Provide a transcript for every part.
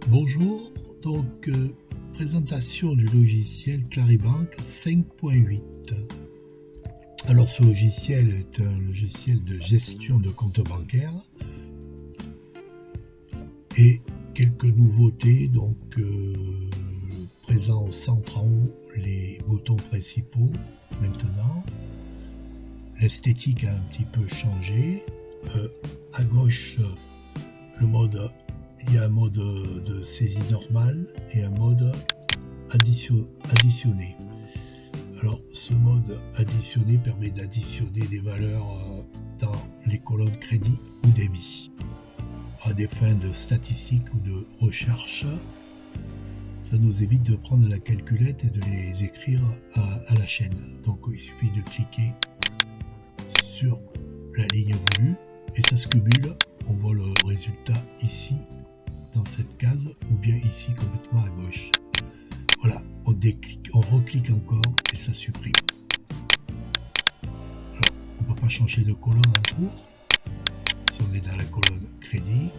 Bonjour, donc présentation du logiciel Claribank 5.8. Alors ce logiciel est un logiciel de gestion de compte bancaire et quelques nouveautés, donc présent au centre en haut les boutons principaux maintenant. L'esthétique a un petit peu changé. À gauche, il y a un mode de saisie normale et un mode additionné. Alors ce mode additionné permet d'additionner des valeurs dans les colonnes crédit ou débit à des fins de statistiques ou de recherche. Ça nous évite de prendre la calculette et de les écrire à la chaîne. Donc il suffit de cliquer sur la ligne voulue et ça se cumule. On voit le résultat ici dans cette case ou bien ici complètement à gauche. Voilà, on déclique, on reclique encore et ça supprime. Alors, on ne peut pas changer de colonne en cours. Si on est dans la colonne crédit,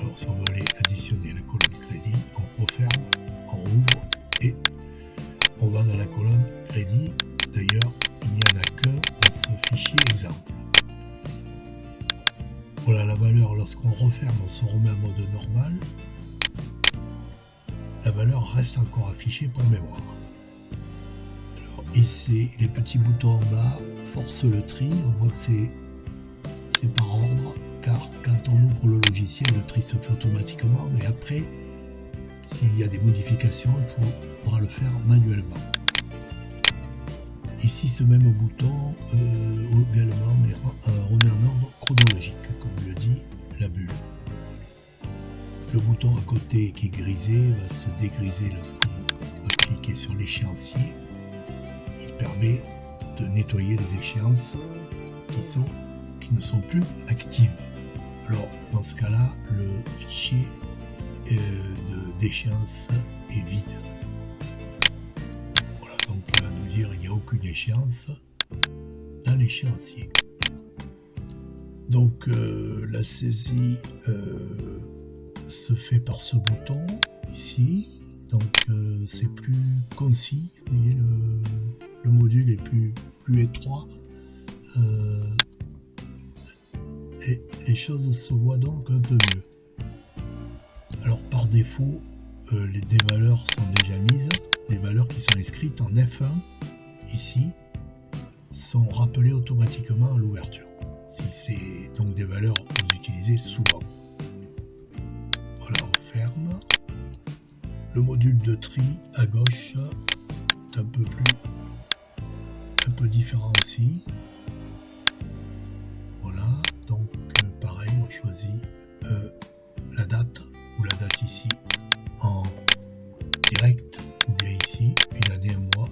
alors si on veut aller additionner la colonne crédit, on referme, on rouvre et on va dans la colonne crédit. D'ailleurs, il n'y en a qu'un dans ce fichier exemple. Voilà la valeur, lorsqu'on referme, on se remet en mode normal. La valeur reste encore affichée pour mémoire. Alors ici, les petits boutons en bas forcent le tri. On voit que c'est par ordre, car quand on ouvre le logiciel, le tri se fait automatiquement, mais après, s'il y a des modifications, il faudra le faire manuellement. Ici, ce même bouton également remet en ordre chronologique, comme le dit la bulle. Le bouton à côté qui est grisé va se dégriser lorsqu'on va cliquer sur l'échéancier. Il permet de nettoyer les échéances qui ne sont plus actives. Alors, dans ce cas-là, le fichier d'échéance est vide. Donc il va nous dire qu'il n'y a aucune échéance dans l'échéancier. Donc la saisie se fait par ce bouton ici. Donc c'est plus concis. Vous voyez, le module est plus étroit. Et les choses se voient donc un peu mieux. Alors par défaut, des valeurs sont déjà mises. Les valeurs qui sont inscrites en F1 ici sont rappelées automatiquement à l'ouverture. Si c'est donc des valeurs que vous utilisez souvent. Voilà, on ferme. Le module de tri à gauche est un peu différent aussi. Voilà, donc pareil, on choisit la date ou la date ici en direct ou bien ici une année, un mois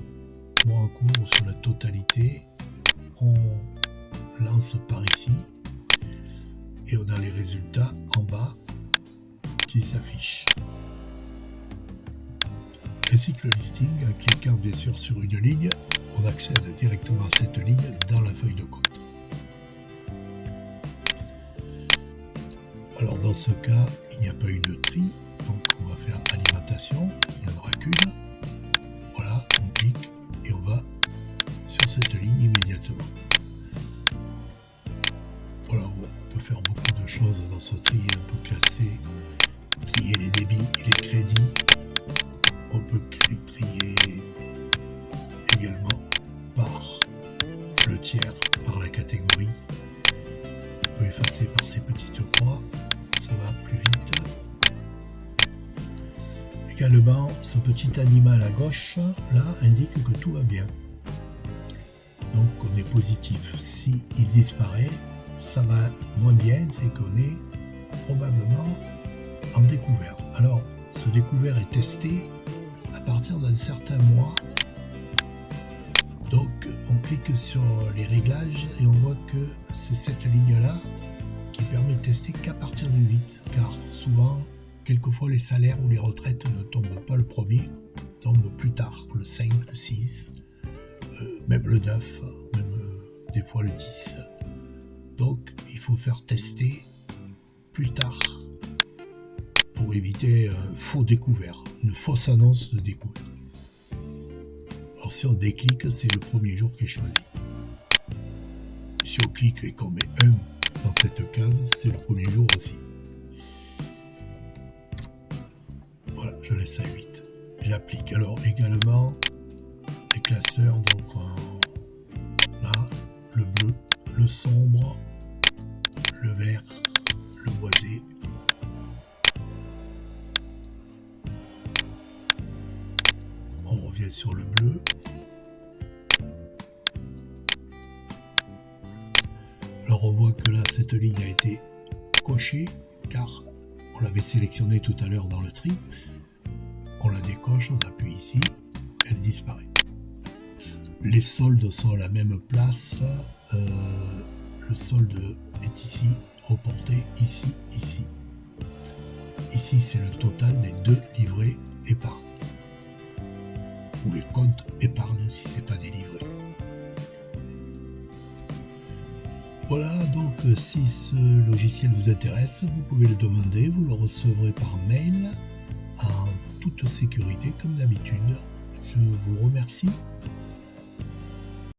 en cours sur la totalité. On lance par ici et on a les résultats en bas qui s'affichent, ainsi que le listing. En cliquant bien sûr sur une ligne, on accède directement à cette ligne dans la feuille de compte. Alors dans ce cas, il n'y a pas eu de tri, donc on va faire alimentation, il n'y en aura qu'une. Voilà, on clique et on va sur cette ligne immédiatement. Voilà, on peut faire beaucoup de choses dans ce tri. On peut trier les débits et les crédits. On peut trier également par le tiers, par la catégorie. On peut effacer par ces petites croix. Ça va plus vite. Également, ce petit animal à gauche, là, indique que tout va bien. Donc, on est positif. Si il disparaît, ça va moins bien, c'est qu'on est probablement en découvert. Alors, ce découvert est testé à partir d'un certain mois. Donc, on clique sur les réglages et on voit que c'est cette ligne-là qui permet de tester qu'à partir du 8, car souvent, quelquefois, les salaires ou les retraites ne tombent pas le premier, tombent plus tard, le 5, le 6, même le 9, même des fois le 10. Donc, il faut faire tester plus tard pour pour éviter un faux découvert, une fausse annonce de découvert. Alors si on déclique, c'est le premier jour qui est choisi. Si on clique et qu'on met 1 dans cette case, c'est le premier jour aussi. Voilà, je laisse à 8. J'applique. Alors également les classeurs, donc là, le bleu, le sombre, le vert, le boisé. On revient sur le bleu. Alors on voit que là cette ligne a été cochée car on l'avait sélectionnée tout à l'heure dans le tri. On la décoche, on appuie ici, elle disparaît. Les soldes sont à la même place. Le solde est ici, reporté ici, ici. Ici c'est le total des 2 livrets épargne. Ou les comptes épargne si c'est pas des livrets. Voilà, donc si ce logiciel vous intéresse, vous pouvez le demander, vous le recevrez par mail en toute sécurité comme d'habitude. Je vous remercie